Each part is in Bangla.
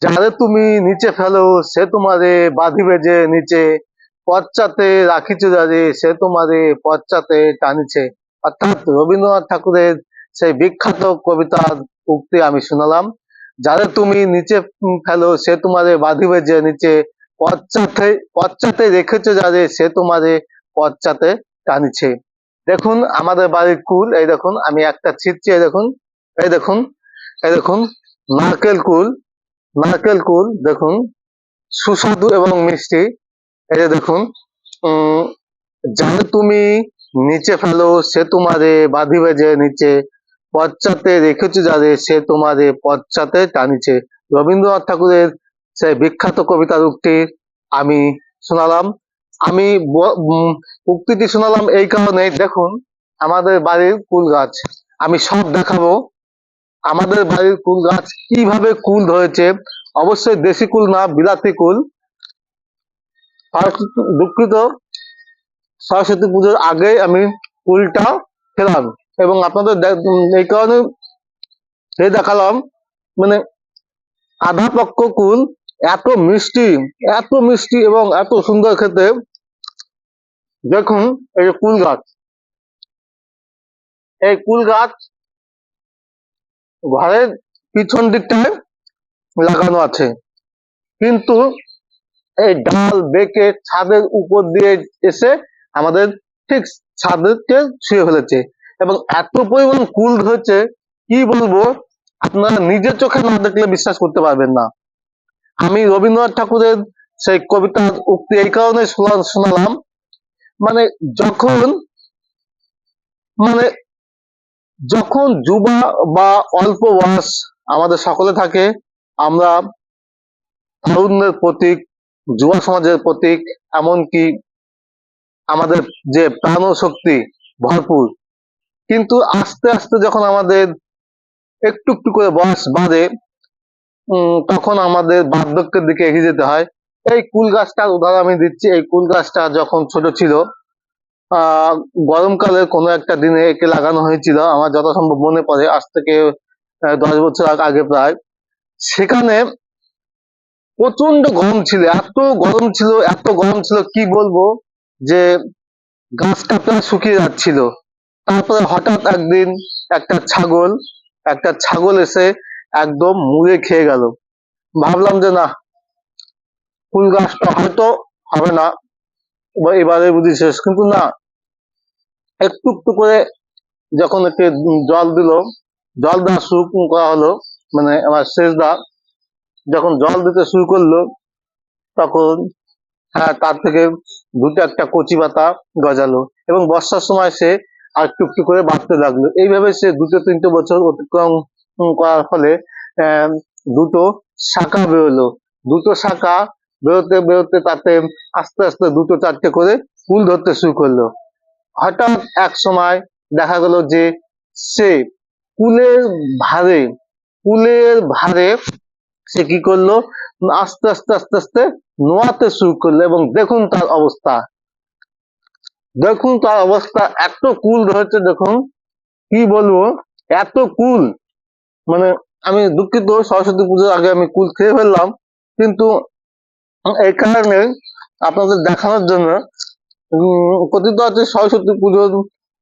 যারে তুমি নিচে ফেলো সে তোমারে বাঁধিবে যে নিচে, পশ্চাতে রাখিছে যারে সে তোমারে পশ্চাতে টানিছে। অর্থাৎ রবীন্দ্রনাথ ঠাকুরের সেই বিখ্যাত কবিতার উক্তি আমি শোনালাম। যারে তুমি নিচে ফেলো সে তোমারে বাঁধিবে যে নিচে, পশ্চাতে পশ্চাতে রেখেছে যারে সে তোমারে পশ্চাতে টানিছে। দেখুন আমাদের বাড়ির কুল, এই দেখুন আমি একটা ছিটছি, এই দেখুন, এই দেখুন, এই দেখুন নারকেল কুল, নারকেল কুল দেখুন সুস্বাদু এবং মিষ্টি। এই যে দেখুন, উম যারে তুমি নিচে ফেলো সে তোমারে বাঁধিবে যে নিচে, পশ্চাতে রেখেছে যারে সে তোমারে পশ্চাতে টানিছে। রবীন্দ্রনাথ ঠাকুরের সেই বিখ্যাত কবিতার উক্তি আমি শোনালাম। আমি উক্তিটি শোনালাম এই কারণে, দেখুন আমাদের বাড়ির কুল গাছ, আমি সব দেখাবো আমাদের বাড়ির কুল গাছ কিভাবে কুল ধরেছে। অবশ্যই দেশি কুল না, বিলাতি কুল। দুঃখিত, সরস্বতী পুজোর আগে আমি কুলটা খেলাম এবং আপনাদের এই কারণে দেখালাম, মানে আধা পক্ষ কুল এত মিষ্টি, এত মিষ্টি এবং এত সুন্দর খেতে। দেখুন এই যে কুল গাছ, এই কুল গাছ ঘরের পিছন দিকটায় লাগানো আছে, কিন্তু এই ডাল বেঁকে ছাদের উপর দিয়ে এসে আমাদের ঠিক ছাদকে ছুঁয়ে ফেলেছে এবং এত পরিমাণ কুল ধরেছে কি বলবো, আপনারা নিজের চোখে না দেখলে বিশ্বাস করতে পারবেন না। আমি রবীন্দ্রনাথ ঠাকুরের সেই কবিতার উক্তি এই কারণে শোনালাম, মানে যখন মানে যখন যুবা বা অল্প বয়স আমাদের সকলে থাকে, আমরা তারুণ্যের প্রতীক, যুব সমাজের প্রতীক, এমনকি আমাদের যে প্রাণ শক্তি ভরপুর, কিন্তু আস্তে আস্তে যখন আমাদের একটু একটু করে বয়স বাড়ে, তখন আমাদের বার্ধক্যের দিকে এগিয়ে যেতে হয়। এই কুল গাছটার উদাহরণ আমি দিচ্ছি। এই কুল গাছটা যখন ছোট ছিল, গরমকালে কোনো একটা দিনে একে লাগানো হয়েছিল, আমার যথাসম্ভব মনে পড়ে, আজ থেকে 10 বছর আগে প্রায়। সেখানে প্রচন্ড গরম ছিল, এত গরম ছিল, এত গরম ছিল কি বলবো, যে গাছটা প্রায় শুকিয়ে যাচ্ছিল। তারপরে হঠাৎ একদিন একটা ছাগল এসে একদম মুড়ে খেয়ে গেল। ভাবলাম যে না, কুল গাছটা হয়তো হবে না, এবারে বুঝি শেষ। কিন্তু না, একটু একটু করে যখন একে জল দিল, জল দেওয়া শুরু করা হলো, মানে আমার শেষ দা যখন জল দিতে শুরু করলো, তখন হ্যাঁ তার থেকে দুটো একটা কচি পাতা গজালো এবং বর্ষার সময় সে আর একটু একটু করে বাড়তে লাগলো। এইভাবে সে 2-3 বছর অতিক্রম করার ফলে দুটো শাখা বেরোলো। দুটো শাখা বেরোতে বেরোতে তাতে আস্তে আস্তে 2-4টে করে ফুল ধরতে শুরু করলো। হঠাৎ এক সময় দেখা গেল যে সে কুলের ভারে কুলের ভারে সে কি করলো, আস্তে আস্তে আস্তে আস্তে নোয়াতে শুরু করলো এবং দেখুন তার অবস্থা, দেখুন তার অবস্থা, এত কুল ধরেছে দেখুন, কি বলবো, এত কুল, মানে আমি দুঃখিত, সরস্বতী পুজোর আগে আমি কুল খেয়ে ফেললাম, কিন্তু এই কারণে আপনাদের দেখানোর জন্য, কথিত আছে সরস্বতী পুজোর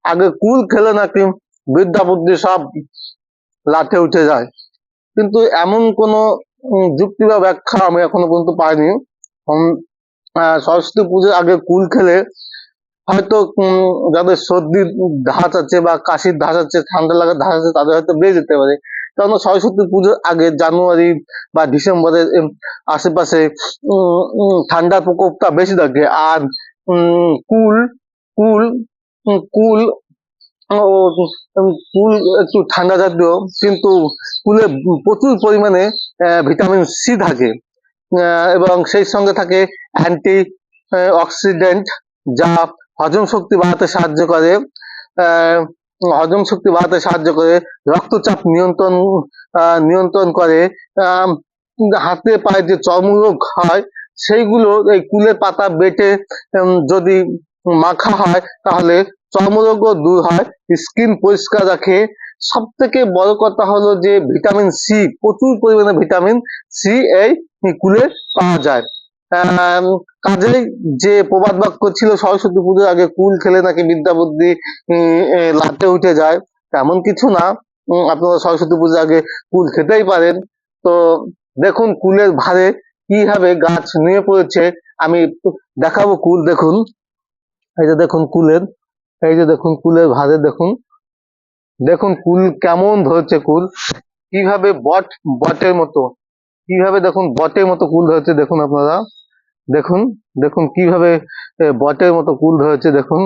আগে কুল খেলে নাকি বিদ্যা বুদ্ধি সব লাঠে উঠে যায়, কিন্তু এমন কোনো যুক্তি বা ব্যাখ্যা আমি এখনো পর্যন্ত পাইনি। সরস্বতী পুজোর আগে কুল খেলে হয়তো যাদের সর্দির ধাঁচ আছে বা কাশির ধাঁচ আছে, ঠান্ডা লাগার ধাঁচ আছে, তাদের হয়তো বেড়ে যেতে পারে। কারণ সরস্বতী পুজোর আগে জানুয়ারি বা ডিসেম্বরের আশেপাশে ঠান্ডার প্রকোপটা বেশি থাকে। আর কুল কুল কুল ও কুল একটু ঠান্ডা জাতীয়, কিন্তু কুলে প্রচুর পরিমাণে ভিটামিন সি থাকে এবং সেই সঙ্গে থাকে অ্যান্টি অক্সিডেন্ট, যা হজম শক্তি বাড়াতে সাহায্য করে, হজম শক্তি বাড়াতে সাহায্য করে, রক্তচাপ নিয়ন্ত্রণ করে, হাতে পায়ে যে চর্মরোগ হয় সেইগুলো এই কুলের পাতা বেটে যদি মাখা হয় তাহলে চর্মরোগও দূর হয়, স্কিন পরিষ্কার রাখে, সব থেকে বড় কথা হলো যে ভিটামিন সি, প্রচুর পরিমাণে ভিটামিন সি এই কুলে পাওয়া যায়। কাজেই যে প্রবাদ বাক্য ছিল সরস্বতী পুজোর আগে কুল খেলে নাকি বিদ্যা বুদ্ধি লাটে উঠে যায়, তেমন কিছু না। আপনারা সরস্বতী পুজোর আগে কুল খেতেই পারেন। তো দেখুন কুলের ভারে কিভাবে গাছ নুয়ে পড়েছে, আমি দেখাবো কুল। দেখুন, এই যে দেখুন কুলের, এই যে দেখুন কুলের ভারে দেখুন, দেখুন কুল কেমন ধরেছে, কুল কিভাবে বটের মতো, কিভাবে দেখুন বটের মতো কুল ধরেছে। দেখুন আপনারা দেখুন, দেখুন কিভাবে বটের মতো কুল ধরেছে। দেখুন,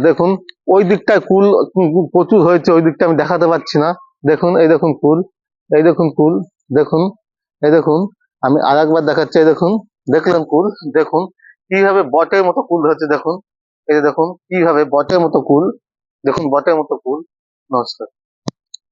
দেখুন ওই দিকটায় কুল প্রচুর হয়েছে, ওই দিকটা আমি দেখাতে পারছি না। দেখুন এই দেখুন কুল, এই দেখুন কুল, দেখুন এই দেখুন, আমি আর একবার দেখাচ্ছি। এই দেখুন, দেখলেন কুল, দেখুন কিভাবে বটের মতো কুল ধরেছে। দেখুন এই যে দেখুন কিভাবে বটের মতো কুল, দেখুন বটের মতো কুল। নমস্কার।